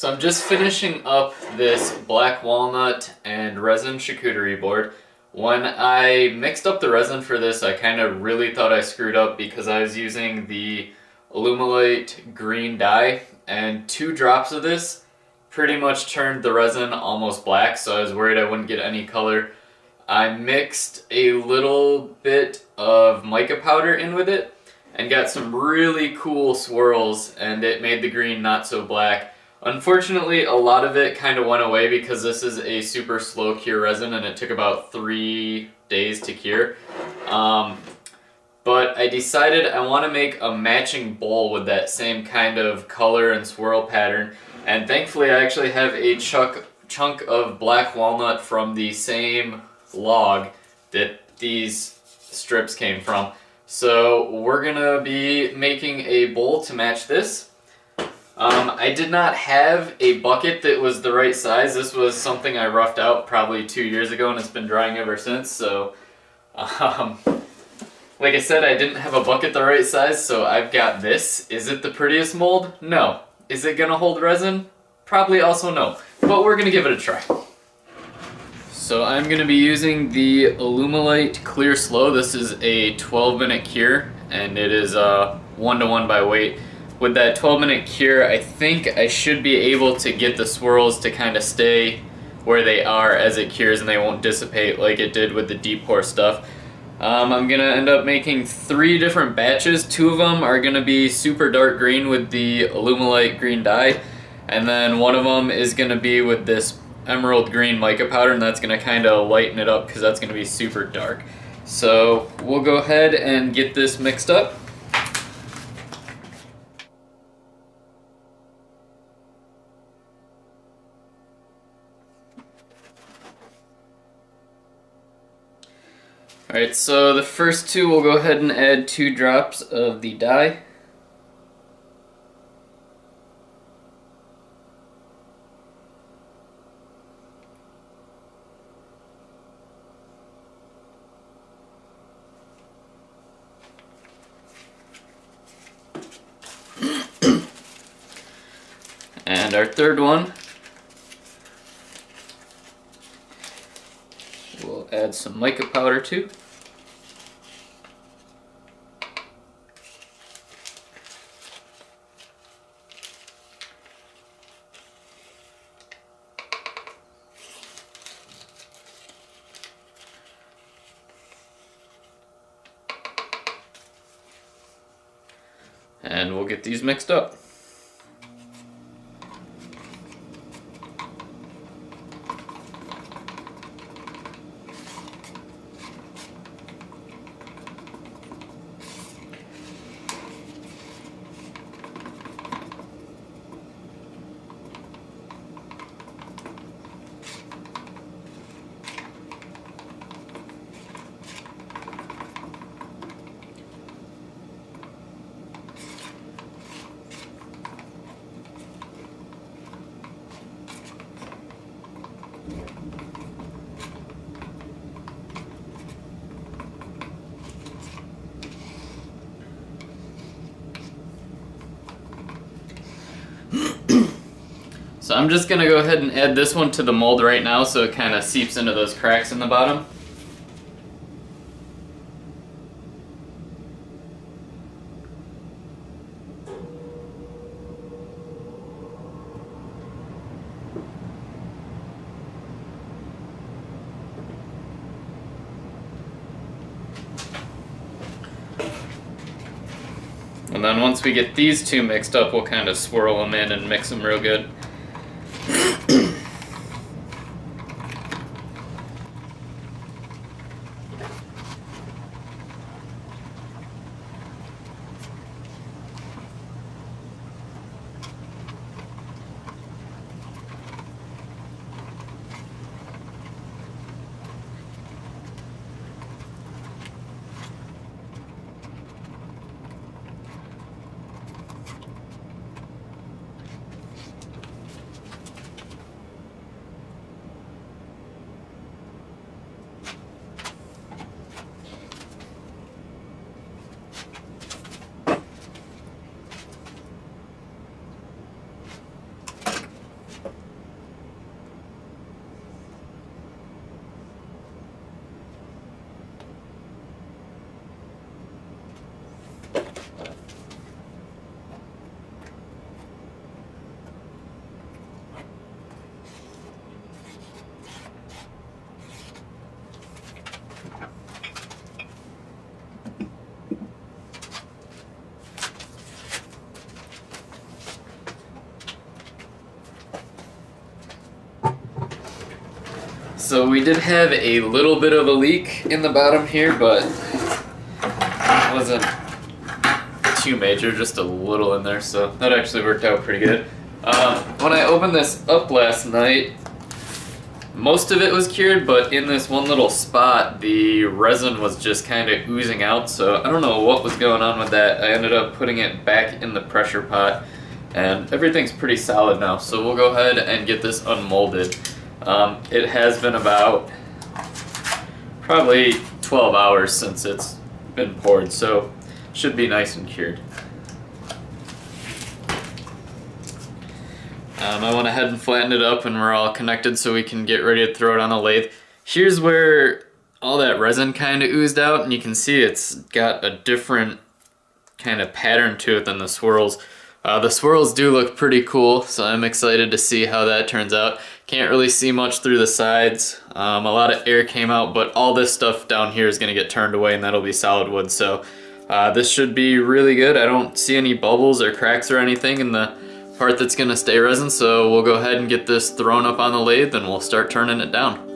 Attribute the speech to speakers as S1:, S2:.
S1: So I'm just finishing up this black walnut and resin charcuterie board. When I mixed up the resin for this, I kind of really thought I screwed up because I was using the Alumilite green dye, and 2 drops of this pretty much turned the resin almost black, so I was worried I wouldn't get any color. I mixed a little bit of mica powder in with it and got some really cool swirls, and it made the green not so black. Unfortunately, a lot of it kind of went away because this is a super slow cure resin and it took about 3 days to cure. But I decided I want to make a matching bowl with that same kind of color and swirl pattern, and thankfully I actually have a chunk of black walnut from the same log that these strips came from. So we're gonna be making a bowl to match this. I did not have a bucket that was the right size. This was something I roughed out probably 2 years ago and it's been drying ever since. So like I said, I didn't have a bucket the right size, so I've got this. Is it the prettiest mold? No. Is it gonna hold resin? Probably also no, but we're gonna give it a try. So I'm going to be using the Alumilite Clear Slow. This is a 12-minute cure, and it is 1-to-1 by weight. With that 12-minute cure, I think I should be able to get the swirls to kind of stay where they are as it cures, and they won't dissipate like it did with the deep pour stuff. I'm going to end up making 3 different batches. 2 of them are going to be super dark green with the Alumilite green dye, and then one of them is going to be with this emerald green mica powder, and that's going to kind of lighten it up because that's going to be super dark. So we'll go ahead and get this mixed up. Alright, so the first 2, we'll go ahead and add 2 drops of the dye. And our third one, we'll add some mica powder to. And we'll get these mixed up. So I'm just going to go ahead and add this one to the mold right now so it kind of seeps into those cracks in the bottom. And then once we get these 2 mixed up, we'll kind of swirl them in and mix them real good. So we did have a little bit of a leak in the bottom here, but it wasn't too major, just a little in there, so that actually worked out pretty good. When I opened this up last night, most of it was cured, but in this one little spot, the resin was just kind of oozing out, so I don't know what was going on with that. I ended up putting it back in the pressure pot, and everything's pretty solid now, so we'll go ahead and get this unmolded. It has been about probably 12 hours since it's been poured, so should be nice and cured. I went ahead and flattened it up and we're all connected so we can get ready to throw it on the lathe. Here's where all that resin kind of oozed out, and you can see it's got a different kind of pattern to it than the swirls. The swirls do look pretty cool, so I'm excited to see how that turns out. Can't really see much through the sides. A lot of air came out, but all this stuff down here is going to get turned away and that'll be solid wood. So this should be really good. I don't see any bubbles or cracks or anything in the part that's going to stay resin, so we'll go ahead and get this thrown up on the lathe and we'll start turning it down.